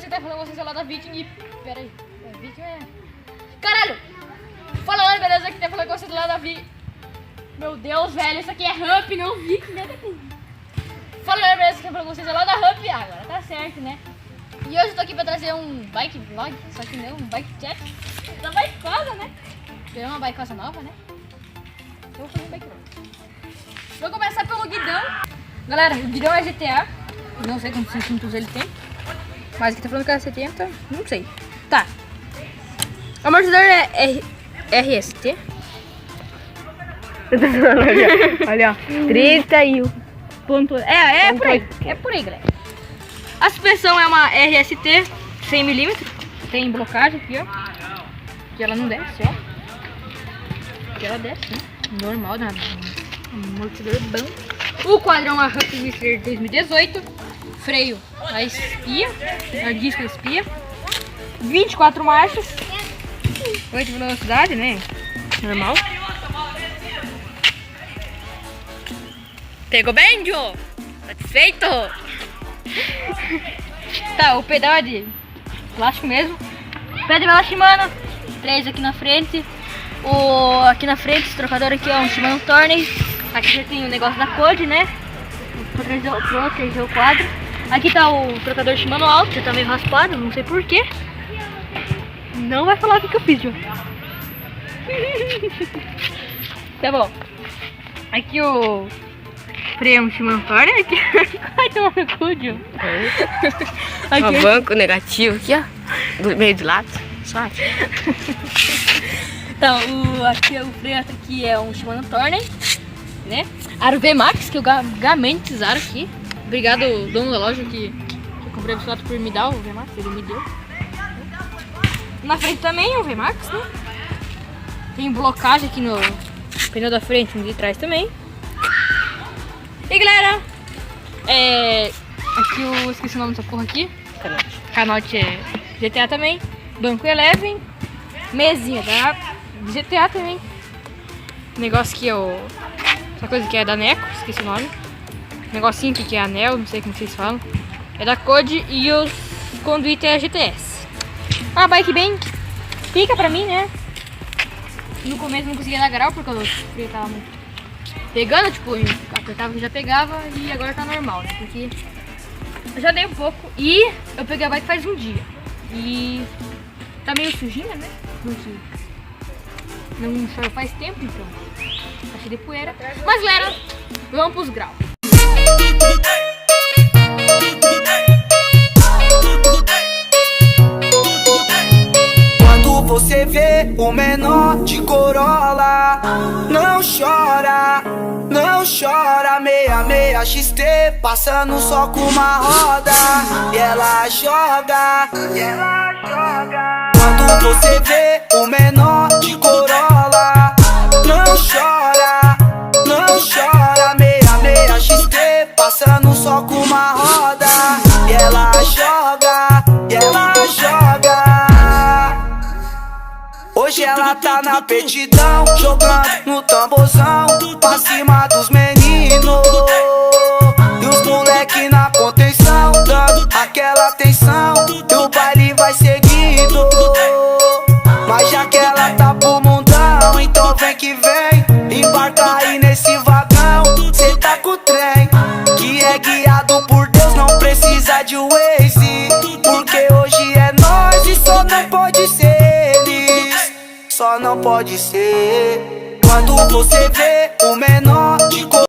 beleza? Que tá falando com vocês é lá da Viking. Pera aí. É Viking é... Caralho! Fala lá, beleza? Que tá falando com vocês lá da Viking. Meu Deus, velho. Isso aqui é Ramp, não Viking, né? Fala lá, beleza? Que tá falando com vocês é lá da Ramp. Ah, agora tá certo, né? E hoje eu tô aqui pra trazer um bike vlog. Só que não, um bike chat. Da Bikeosa, né? Ganhei uma Bikeosa nova, né? Eu vou fazer um bike vlog. Vou começar pelo guidão. Galera, o guidão é GTA. Não sei quantos centímetros ele tem. Mas aqui tá falando que é 70. Não sei. Tá. O amortecedor é RST. Olha, ó. 31. É por aí. É por aí, galera. A suspensão é uma RST 100mm. Tem blocagem aqui, ó. Que ela não desce, ó. Que ela desce, né? Normal, né? Amortecedor bom. O quadro é uma Ramp Twister 2018. Freio a espia. A disco a espia. 24 marchas. 8 de velocidade, né? Normal. Pegou bem, Joe? Satisfeito? Tá, o pedal é de plástico mesmo. Pedal é Shimano. 3 aqui na frente. Aqui na frente, esse trocador aqui é um Shimano Tourney. Aqui já tem o negócio da Code, né? Proteger o quadro. Aqui tá o trocador Shimano alto, já tá meio raspado, não sei porquê. Não vai falar o que eu fiz, Joe. Tá bom. Aqui o freio um Shimano Tourney. Aqui vai tomar no cu, Joe. Aqui. Um banco negativo aqui, ó. Do meio de lado. Só aqui. Então, aqui o freio aqui é um Shimano Tourney, né? Aro VMAX, que eu gamamente usaram aqui. Obrigado, dono da loja, que eu comprei o bicicleta por me dar o VMAX, ele me deu. Na frente também é o VMAX, né? Tem blocagem aqui no pneu da frente e de trás também. E galera, aqui eu esqueci o nome dessa porra aqui. Canote é GTA também. Banco Eleven. Mesinha da GTA também. Negócio que é essa coisa que é da Neco, esqueci o nome. Negocinho aqui que é anel, não sei como vocês falam. É da Code e os conduíte é GTS. Uma bike bem pica pra mim, né? No começo não conseguia dar grau porque o freio tava muito pegando, tipo, apertava que já pegava e agora tá normal, né? Porque eu já dei um pouco e eu peguei a bike faz um dia. E tá meio sujinha, né? Não chove faz tempo, então tá cheio de poeira. Mas galera, vamos pros graus. Quando você vê o menor de Corolla, não chora, não chora. 66 XT passando só com uma roda. E ela joga, e ela joga. Quando você vê o menor de Corolla, não chora, não chora. 66 XT passando só com uma roda. E ela joga, e ela joga. Hoje ela tá na petidão, jogando no tamborzão, pra cima dos meninos. E os moleque na contenção, dando aquela atenção. E o baile vai seguindo. Mas já que ela tá pro mundão, então vem que vem, embarca aí nesse vagão. Cê tá com o trem, que é guiado por Deus, não precisa de Waze. Porque hoje é nós e só não pode ser eles. Só não pode ser. Quando você vê